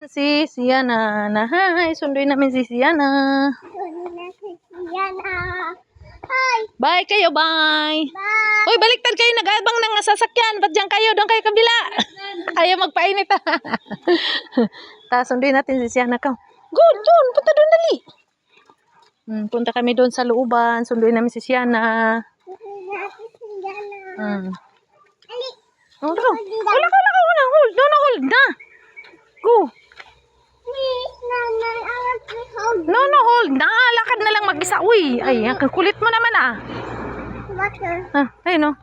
Si Siana na. Hi, sunduin namin si Siana. Hi. Bye kayo, bye. Bye. Uy, baliktad kayo, nag-aabang ng sasakyan. Ba't dyan kayo? Doon kayo kabila. Ayaw magpainit. Sunduin natin si Siana ka. Good, doon. Punta doon, dali. Punta kami doon sa looban. Sunduin namin si Siana. Oh, go. Wala. Hold. Doon na, hold na. Go. Please, Nana, I want to hold you. No, hold na. Lakad na lang mag-isa. Uy, ay, ang kulit mo naman ah. Water. Ayun oh.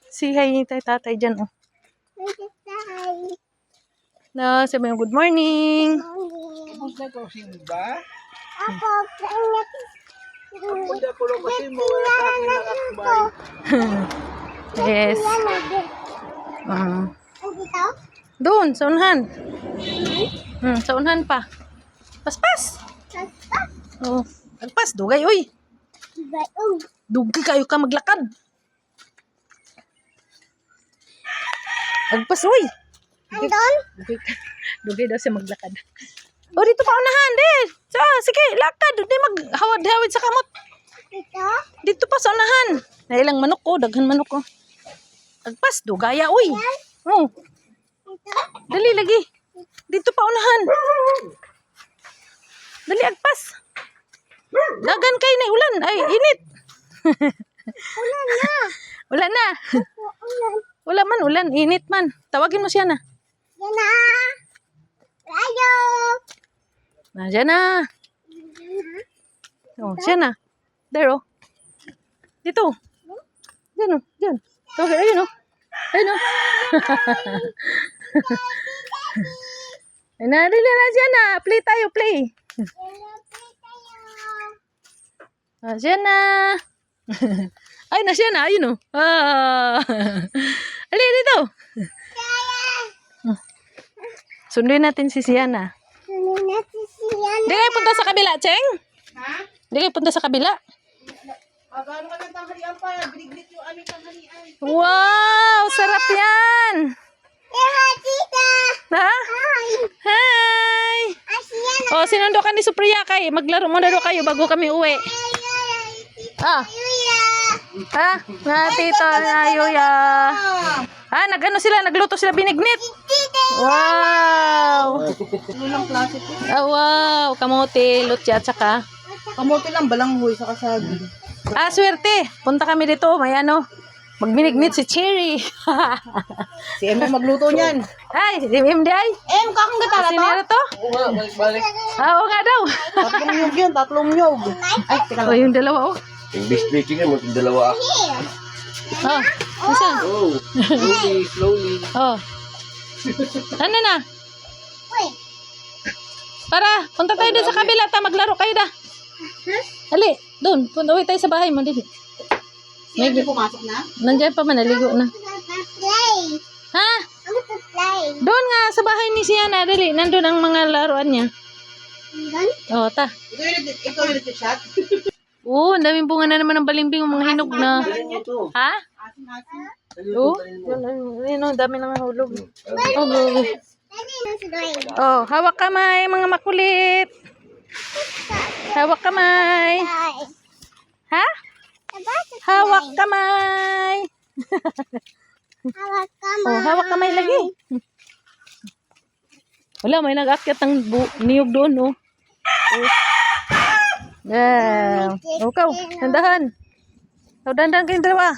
Si hi tayo tatay dyan oh. Hi. Na, sabi mo good morning. Morning. Ako, simba? Ako, prangat. Punta ko lang kasi mo wala sa akin nakakabay. Yes. Andito? Doon, sa unhan. Sa unhan pa. Paspas. Paspas. Oh, paspas. Dugay, uy. Baong. Dugay kayo ka maglakad. Agpas, uy. Andon? Dugay daw siya maglakad. Oh, dito pa unahan, din. Sige, lakad. Di maghawad-hawid sa kamot. Dito? Dito pa sa unahan. Nailang manok ko, daghan manok ko. Agpas, dugaya, uy. Oh, Dito? dali lagi. Dito pa unahan. Dali, agpas. Dagan kay na ulan. Ay, init. Ulan na. Ulan na. Ulan. Wala man, ulan. Init man. Tawagin mo siya na. Yan na. Rayo. Diyan na. Oh, siya na. There, oh. Dito. Diyan, oh. Diyan. Tawagin, ayun, oh. Ayun, oh. Ay, narili na siya na. Play tayo, play. Siya na. Ay, na siya na. Ayun, oh. Ali, dito. Sunduin natin si Siana. Di kayo punta sa kabila, Cheng? Ha? Di kayo punta sa kabila? Ano ka ng tanghalian pa? Biniglit yung aming tanghalian. Wow! Sarap yan! Ha? Hi! Oh, sinundo ka ni Supriya kay. Maglaro muna daw kayo bago kami uwi. Ha? Na tito na Yuya. Nagano sila, nagluto sila binignit. Wow! Ulang klase po. Wow! Kamote, lutya, at saka. Kamote lang, balanghoy sa kasagi. Swerte. Punta kami dito. May ano. Magbinignit si Cherry. Si Emma magluto niyan. Ay, si MD ay. Kakang gatala Sinira to? Oo nga, balik. Oo nga daw. Tatlong nyug yun, tatlong nyug. Ay, teka Oh, yung dalawa oh. English speaking mo dalawa. Oh, isa. Oh, slowly. Oh. Ano na? Para, punta tayo doon sa kabila. Maglaro kayo da. Ali, doon. Punta tayo sa bahay mo. Dili. Siya di pumasok na? Nandiyan pa man, naligo na. Ha? Doon nga, sa bahay ni Siana. Dali, nandun ang mga laruan niya. Oh, ta. Ito yung shot. Oo, ang daming bunga na naman ng balimbing, mga hinog na. Ha? Oo, yun, ang dami nang hulog. Oh, hawak kamay, mga makulit. Hawak kamay. Ha? Hawak kamay. Oh, hawak kamay lagi. Wala, may nag-akyat ng niyog doon, oh. Yeah. Ikaw, dandahan. Dandahan kayong dalawa.